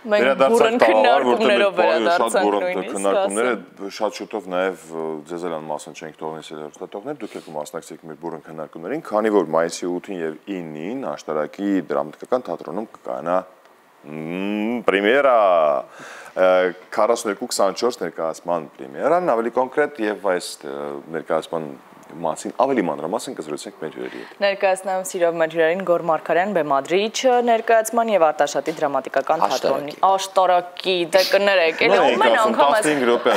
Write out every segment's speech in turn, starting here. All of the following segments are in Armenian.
Մենք բուրըն քննարկումներով վերադարձանք նույնիսկ։ Քննարկումները շատ շուտով նաև ձեզ էլ անմասն չենք թողնի հեռուստատողներ, դուք եք մասնակցեք մեր բուրըն քննարկումներին, քանի որ մայիսի 8-ին եւ 9-ին Աշտարակի դրամատիկական թատրոնում կկայանա պրեմիերա 42-24 ներկայացման պրեմիերան, ավելի կոնկրետ եւ այս ներկայացման մասին ավելի մանրամասն կզրուցենք մեր հյուրերի հետ։ Ներկայացնում սիրով մեր հյուրերին Գոր Մարգարյան, բեմադրիչ ներկայացման եւ Արտաշատի դրամատիկական թատրոնի Աշտարակի, դե կներեք, էլ ամեն անգամ 15 րոպե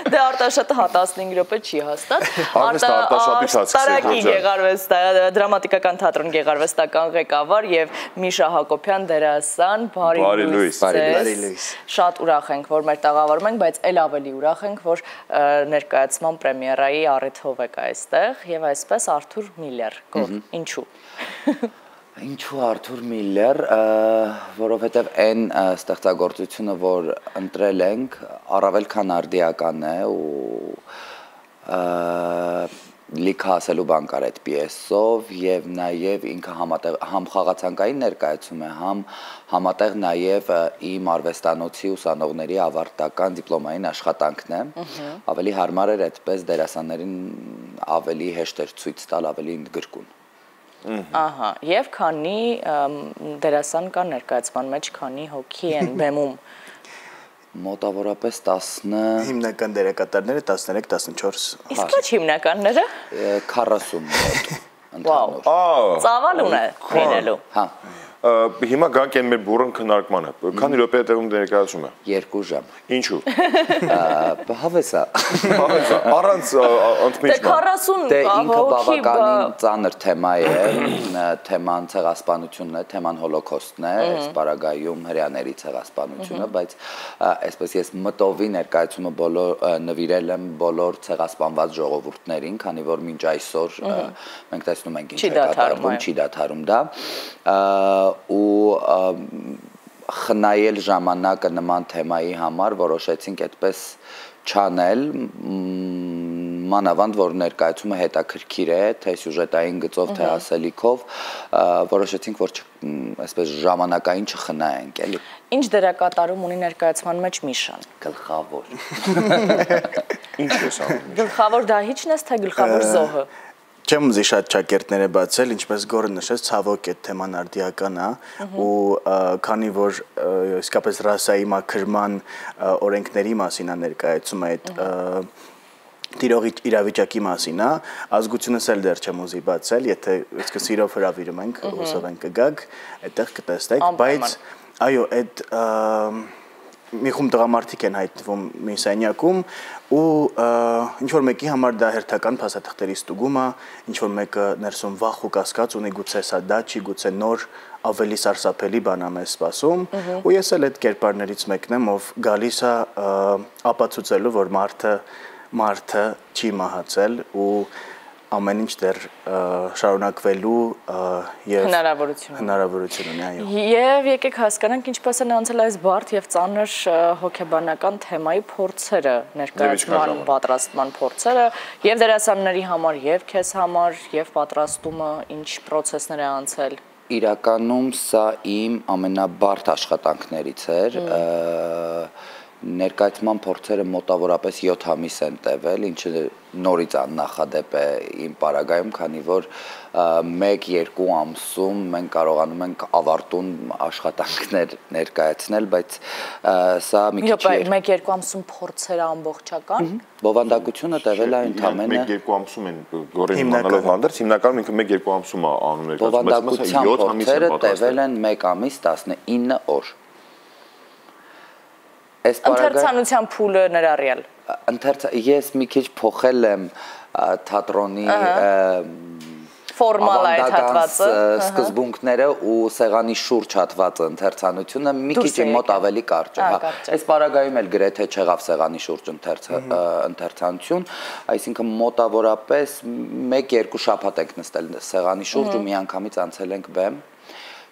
Դե Արտաշատը 15 րոպե չի հաստատ։ Արտաշատի Գեղարվեստա դրամատիկական թատրոն գեղարվեստական ղեկավար եւ Միշա Հակոբյան դերասան, բարի լույս։ Շատ ուրախ ենք, որ մեր տաղավարում ենք, բայց ել ավելի ուրախ ենք, որ ներկայացման պրեմիերայի առիթով եք այստեղ եւ այսպես Արթուր Միլլեր, ինչու։ Ինչու Արթուր Միլլեր, որովհետև այն ստեղծագործությունը, որ ընտրել ենք, առավել քան արդիական է ու լիքը ասելու բան կար այդ պիեսով եւ նաեւ ինքը համ խաղացանկային ներկայացում է, համ համատեղ նաեւ իմ արվեստանոցի ուսանողների ավարտական դիպլոմային աշխատանքն է, ավելի հարմար էր այդպես դերասաններին ավելի հեշտ էր ցույց տալ, ավելի ընդգրկուն։ Ահա, եւ քանի դերասան կան ներկայացման մեջ, քանի հոգի են բեմում։ Մոտավորապես 10 հիմնական դերակատարները 13-14։ Իսկ ոչ հիմնականները 40 մոտ։ Վաու։ Ծավալ ունե լինելու։ Հա։ Հիմա գանք են մեր բուրըն քննարկմանը։ Քանի րոպե է տևում ներկայացումը։ 2 ժամ։ Ինչու։ Հավեսա։ Առանց ընդմիջման։ Դե ինքը բավականին ծանր թեմա է, թեման ցեղասպանությունն է, թեման հոլոկոստն է, այս պարագայում հրեաների ցեղասպանությունը, բայց այսպես ես մտովի ներկայացումը նվիրել եմ բոլոր ցեղասպանված ժողովուրդներին, քանի որ մինչ այսօր մենք տեսնում ենք ինչ է կատարվում, չի դադարում դա։ Ու խնայել ժամանակը նման թեմայի համար որոշեցինք այդպես չանել, մանավանդ որ ներկայացումը հետաքրքիր է, թե սյուժետային գծով, թե ասելիքով, որոշեցինք, որ այսպես ժամանակային չխնայենք, էլի։ Ինչ դերակատարում ունի ներկայացման մեջ Միշան։ Գլխավոր։ Ինչ ես անում։ Գլխավոր դահիճն ես, թե գլխավոր զոհը։ Չեմ ուզի շատ ճակերտներ է բացել, ինչպես Գորը նշեց, ցավոք այդ թեման արդիական է ու քանի որ իսկապես ռասայի մաքրման օրենքների մասին է ներկայացում այդ տիրողի իրավիճակի մասին է, ազգությունս էլ դեռ չեմ ուզի բացել, եթե իսկ սիրով հրավիրում ենք, հուսով ենք կգաք, այդտեղ կտեսնեք, բայց այո, այդ մի խումբ տղամարդիկ են հայտնվում մի սենյակում ու ինչ-որ մեկի համար դա հերթական փաստաթղթերի ստուգում է, ինչ-որ մեկը ներսում վախ ու կասկած ունի, գուցե սա դա չի, գուցե նոր ավելի սարսափելի բան է մեզ սպասում ու ես էլ այդ կերպարներից մեկն եմ, ով գալիս է ապացուցելու, որ մարդը չի մահացել ու ամեն ինչ դեռ շարունակվելու եւ հնարավորություն ունի, այո։ Եվ եկեք հասկանանք ինչպես են անցել այս բարդ եւ ծանր հոգեբանական թեմայի փորձերը, ներկայացման, պատրաստման փորձերը եւ դերասանների համար, եւ քեզ համար, եւ պատրաստումը ինչ process-ներ է անցել։ Իրականում սա իմ ամենաբարդ աշխատանքներից էր։ Ներկայացման փորձերը մոտավորապես 7 ամիս են տևել, ինչը նորից աննախադեպ է իմ պարագայում, քանի որ 1-2 ամսում մենք կարողանում ենք ավարտուն աշխատանքներ ներկայացնել, բայց սա մի քիչ 1-2 ամսում փորձերը ամբողջական։ Բովանդակությունը տևել է ընդամենը 1-2 ամսում են Գորին իմանալով հանդերձ, հիմնականում ինքը 1-2 ամսում է անում ներկայացումը, բովանդակության փորձերը տևել են 1 ամիս 19 օր։ Ընթերցանության փուլը ներառյալ։ Ես մի քիչ փոխել եմ թատրոնի ֆորմալ այդ հատվածը, սկզբունքները ու սեղանի շուրջ հատվածը ընթերցանությունը մի քիչ մոտ ավելի կարճ է, հա։ Այս պարագայում էլ գրեթե չեղավ սեղանի շուրջ ընթերցանություն, այսինքն մոտավորապես 1-2 շաբաթ ենք նստել սեղանի շուրջ ու միանգամից անցել ենք բեմ։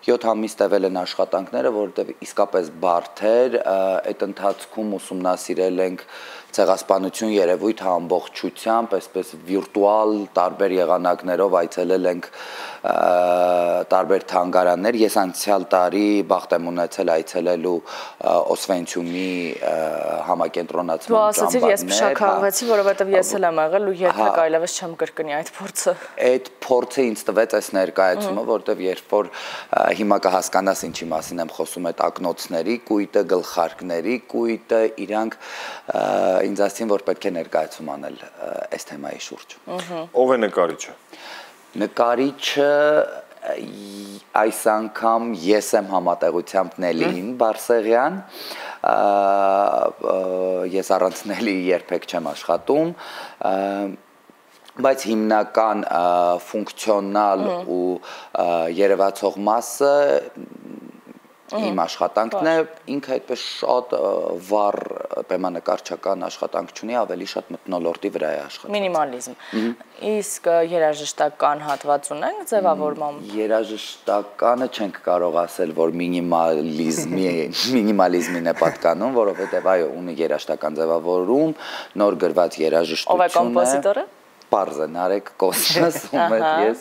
7 ամիս տևել են աշխատանքները, որովհետև իսկապես բարդ էր, այդ ընթացքում ուսումնասիրել ենք ցեղասպանություն երևույթ ամբողջությամբ, այսպես վիրտուալ տարբեր եղանակներով այցելել ենք տարբեր թանգարաններ։ Ես անցյալ տարի բախտ եմ ունեցել այցելելու Օսվենցիումի համակենտրոնացման ճամբարներ։ Դու ասացիր, ես փշաքաղվեցի, որովհետև ես էլ եմ եղել ու երբեք այլևս չեմ կրկնի այդ փորձը։ Այդ փորձը ինձ տվեց այս ներկայացումը, որովհետև երբ որ հիմա կհասկանաս ինչի մասին եմ խոսում, այդ ակնոցների կույտը, գլխարկների կույտը, իրանք ինձ ասին, որ պետք է ներկայացում անել այս թեմայի շուրջ։ Ով է նկարիչը։ Նկարիչը այս անգամ ես եմ համատեղությամբ Նելին Բարսեղյան, ես առանց Նելի երբեք չեմ աշխատում, բայց հիմնական ֆունկցիոնալ ու երևացող մասը իմ աշխատանքն է, ինքը այդպես շատ վառ պայմանանկարչական աշխատանք չունի, ավելի շատ մթնոլորտի վրա է աշխատում։ Մինիմալիզմ։ Իսկ երաժշտական հատված ունեն ձևավորմամբ։ Երաժշտականը չենք կարող ասել, որ մինիմալիզմին է պատկանում, որովհետև այո, ունի երաժշտական ձևավորում, նոր գրված երաժշտություն է։ Ով է կոմպոզիտորը։ Պարզ է, Նարեկ Կոսմոս, ում հետ ես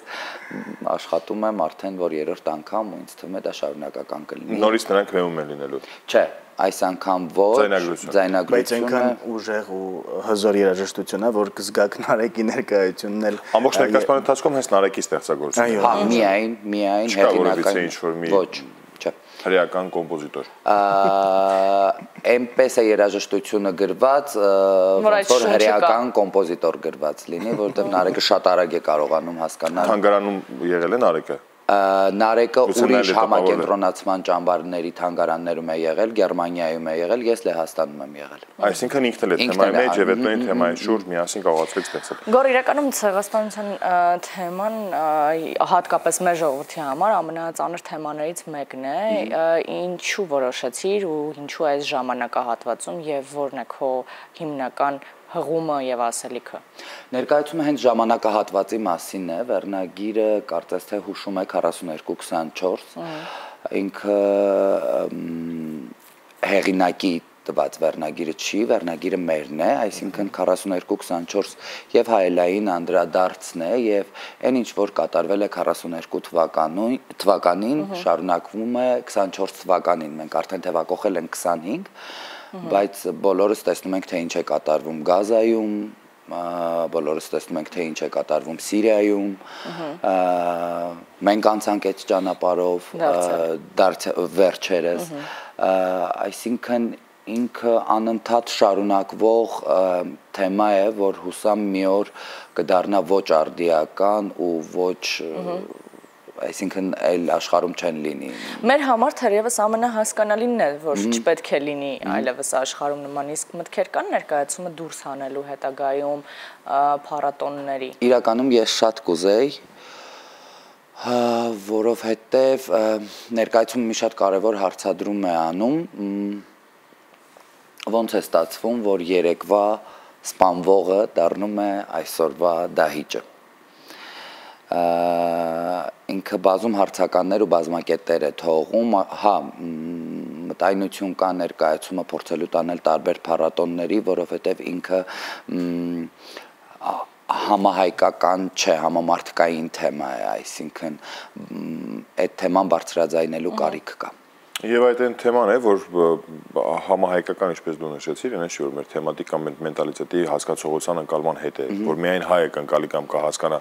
աշխատում եմ արդեն որ 3-րդ անգամ ու ինձ թվում է դա շարունակական կլինի։ Նորից նրանք մեղում են լինելու։ Չէ, այս անգամ ոչ, ձայնագրությունը։ Բայց այնքան ուժեղ ու հզոր երաժշտություն է, որ կզգաք Նարեկի ներկայությունն էլ։ Ամբողջ ներկայացման ընթացքում հենց Նարեկի ստեղծագործությունն է։ Հա, միայն հեղինակային։ Ոչ, չէ։ Հրեական կոմպոզիտոր։ Էնպես է երաժշտությունը գրված, ոնց որ հրեական կոմպոզիտոր գրված լինի, որովհետև Նարեկը շատ արագ է կարողանում հասկանալ։ Թանգարանում եղել է Նարեկը։ Նարեկը ուրիշ համակենտրոնացման ճամբարների թանգարաններում է եղել, Գերմանիայում է եղել, ես Լեհաստանում եմ եղել։ Այսինքն ինքն էլ է թեմայի մեջ եւ այդ նույն թեմայի շուրջ միասին կարողացրեք ստեղծել։ Գոր իրականում ցեղասպանության թեման հատկապես մեր ժողովրդի համար ամենածանր թեմաներից մեկն է։ Ինչու որոշեցիր ու ինչու այս ժամանակահատվածում եւ որն է քո հիմնական հղումը եւ ասելիքը։ Ներկայացումը հենց ժամանակահատվածի մասին է, վերնագիրը կարծես թե հուշում է 42-24, ինքը հեղինակի տված վերնագիրը չի, վերնագիրը մերն է, այսինքն 42-24 եւ հայելային անդրադարձն է եւ այն ինչ որ կատարվել է 42 թվականին շարունակվում է 24 թվականին, մենք արդեն թեվակողել ենք 25, բայց բոլորս տեսնում ենք թե ինչ է կատարվում Գազայում, բոլորս տեսնում ենք թե ինչ է կատարվում Սիրիայում, մենք անցանք այդ ճանապարհով վերջերս, այսինքն ինքը անընդհատ շարունակվող թեմա է, որ հուսամ մի օր կդառնա ոչ արդիական ու ոչ այսինքն այլ աշխարհում չեն լինի։ Մեր համար թերևս ամենահասկանալին է, որ չպետք է լինի այլևս աշխարհում նման իսկ մտքեր կան ներկայացումը դուրս հանելու հետագայում փառատոնների։ Իրականում ես շատ կուզեի, որովհետև ներկայացումը մի շատ կարևոր հարցադրում է անում, ոնց է ստացվում, որ երեկվա սպանվողը դառնում է այսօրվա դահիճը։ Ինքը բազում հարցականներ ու բազմակետեր է թողում, հա, մտայնություն կա ներկայացումը փորձելու տանել տարբեր փառատոնների, որովհետև ինքը համահայկական չէ, համամարտկային թեմա է, այսինքն այդ թեման բարձրաձայնելու կարիք կա։ Եվ այդ այն թեման է, որ համահայկական, ինչպես դու նշեցիր, այնպես որ մեր թեմատիկա մենտալիտետի հասկացողության ընկալման հետ է, որ միայն հայը կընկալի կամ կհասկանա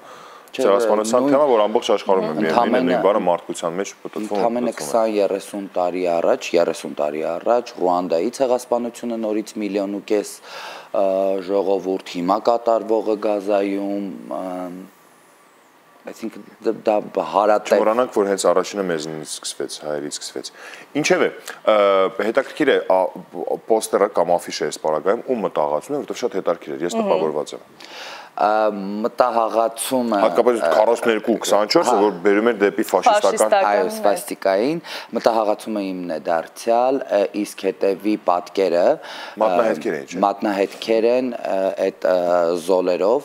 ցեղասպանության թեմա, որ ամբողջ աշխարհում է միայն նույն բառը մարդկության մեջ պատտվում։ Ընդամենը 20-30 տարի առաջ, 30 տարի առաջ Ռուանդայի ցեղասպանությունը նորից 1.5 միլիոն ժողովուրդ, հիմա կատարվողը Գազայում, այսինքն դա հարատև։ Չմոռանանք, որ հենց առաջինը մեզնից սկսվեց, հայերից սկսվեց։ Ինչևէ, հետաքրքիր է պոստերը կամ աֆիշը այս պարագայում ու մտահղացում է, որովհետև շատ հետաքրքիր է, ես տպավորված եմ։ Մտահղացումը հատկապես 42-24-ը, որ բերում էր դեպի ֆաշիստական այո, սվաստիկային, մտահղացումը իմն է դարձյալ, իսկ հետևի պատկերը մատնահետքեր են, մատնահետքեր են այդ զոլերով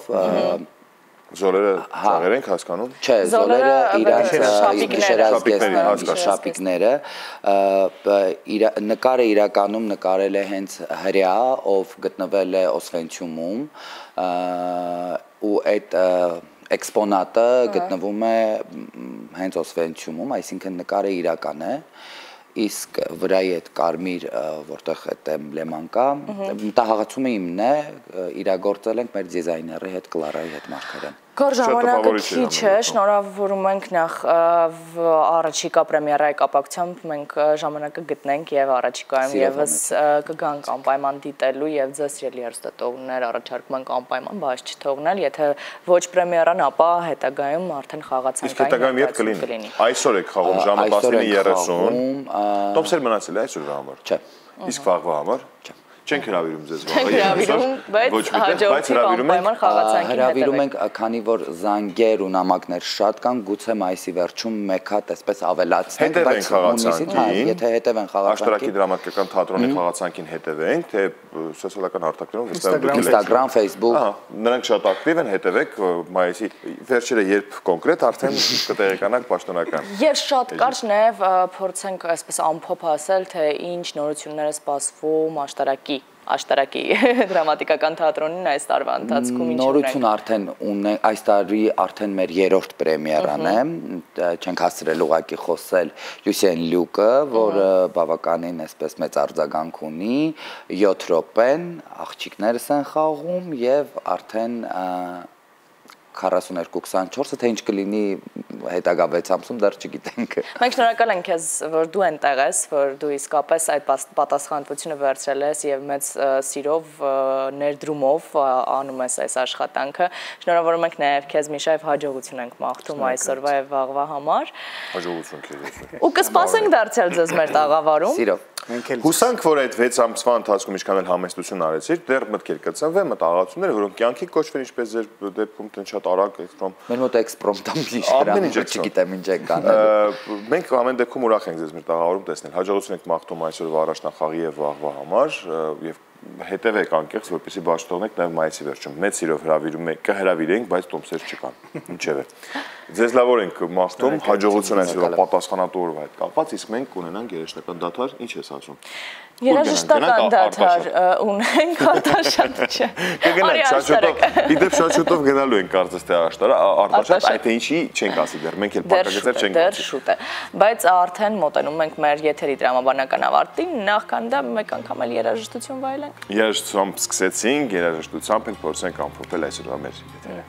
Զոլերը ծաղեր ենք հասկանում։ Չէ, զոլերը իրանց շապիկները, նկարը իրականում նկարել է հենց հրյա, ով գտնվել է Օսվենցիումում, ու այդ էքսպոնատը գտնվում է հենց Օսվենցիումում, այսինքն նկարը իրական է, իսկ վրայի այդ կարմիր, որտեղ այդ էմբլեման կա, մտահղացումը իմն է, իրագործել ենք մեր դիզայների հետ, Կլարայի հետ Մարգարյան։ Կոր ժամանակը քիչ է, շնորհավորում ենք նախ առաջիկա պրեմիերայի կապակցությամբ մենք ժամանակը գտնենք եւ առաջիկայում եւս կգանք անպայման դիտելու եւ ձեզ սիրելի հեռուստատողներ առաջարկում ենք անպայման բաց չթողնել, եթե ոչ պրեմիերան, ապա հետագայում արդեն խաղացանկային կլինի։ Այսօր եք խաղում ժամը 19:30։ Տոմսեր մնացել է այսօրվա համար։ Չէ։ Իսկ վաղվա համար։ Չէ։ Չենք հրավիրում ձեզ վաղը։ Չենք հրավիրում, բայց հաջողությամբ անպայման խաղացանքին հրավիրում ենք, քանի որ զանգեր ու նամակներ շատ կան, գուցե մայիսի վերջում մեկ հատ այսպես ավելացնենք, բայց եթե հետևեն խաղացանքին, Աշտարակի դրամատիկական թատրոնի խաղացանքին հետևենք, թե սոցիալական հարթակներում Instagram, Facebook, նրանք շատ ակտիվ են, հետևեք մայիսի վերջերը երբ կոնկրետ արդեն կտեղեկանանք պաշտոնական։ Եվ շատ կարճ նաև փորձենք այսպես ամփոփ ասել, թե ինչ նորություններ է սպասվում Աշտարակի դրամատիկական թատրոնին այս տարվա ընթացքում ինչ ունենք։ Նորություն արդեն ունենք, այս տարի արդեն մեր երրորդ պրեմիերան է, չենք հասցրել ուղղակի խոսել Լյուսիեն Լյուկը, որը բավականին այսպես մեծ արձագանք ունի, 7 րոպեն, աղջիկներս են խաղում եւ արդեն 42-24-ը թե ինչ կլինի հետագա 6 ամսում դեռ չգիտենք։ Մենք շնորհակալ ենք քեզ, որ դու այնտեղ ես, որ դու իսկապես այդ պատասխանատվությունը վերցրել ես եւ մեծ սիրով, ներդրումով անում ես այս աշխատանքը։ Շնորհավորում ենք նաեւ քեզ Միշա եւ հաջողություն ենք մաղթում այսօրվա եւ վաղվա համար։ Հաջողություն քեզ։ Ու կսպասենք դարձյալ ձեզ մեր տաղավարում։ Սիրով։ Հուսանք, որ այդ 6 ամսվա ընթացքում ինչքան էլ համեստություն արեցիր, դեռ մտքեր կծնվեն, մտահղացումներ, որոնք կյանքի կոչվեն, ինչպես ձեր դեպքում տնջ շատ արագ էքսպրոմ։ Մեր մոտ էքսպրոմտամ չգիտեմ ինչ եք կանել։ Մենք ամեն դեպքում ուրախ ենք ձեզ մեր տաղավարում տեսնել։ Հաջողություն ենք մաղթում այսօրվա առաջնախաղի եւ վաղվա համար եւ հետևեք անկեղծ, որպեսզի բաց թողնեք նաեւ մայիսի վերջում։ Մեծ սիրով հրավիրում ենք, կհրավիրենք, բայց տոմսեր չկան։ Ինչևէ։ Ձեզ լավոր ենք մաղթում, հաջողություն այսօրվա պատասխանատու օրվա հետ կապված, իսկ մենք կունենանք երաժշտական դադար, ինչ ես ասում։ Երաժշտական դադար ունենք, Արտաշատ չէ։ Կգնանք շատ շուտով, իդեպ շատ շուտով գնալու ենք կարծես թե Արտաշատ, այդ ինչի չենք ասի դեռ, մենք էլ պարտագծեր չենք դեռ շուտ է, բայց արդեն մոտենում ենք մեր եթերի դրամաբանական ավարտին, նախքան դա մեկ անգամ էլ երաժշտություն վայելենք։ Երաժշտությամբ սկսեցինք, երաժշտությամբ ենք փորձենք ամփոփել այսօրվա մեր եթերը։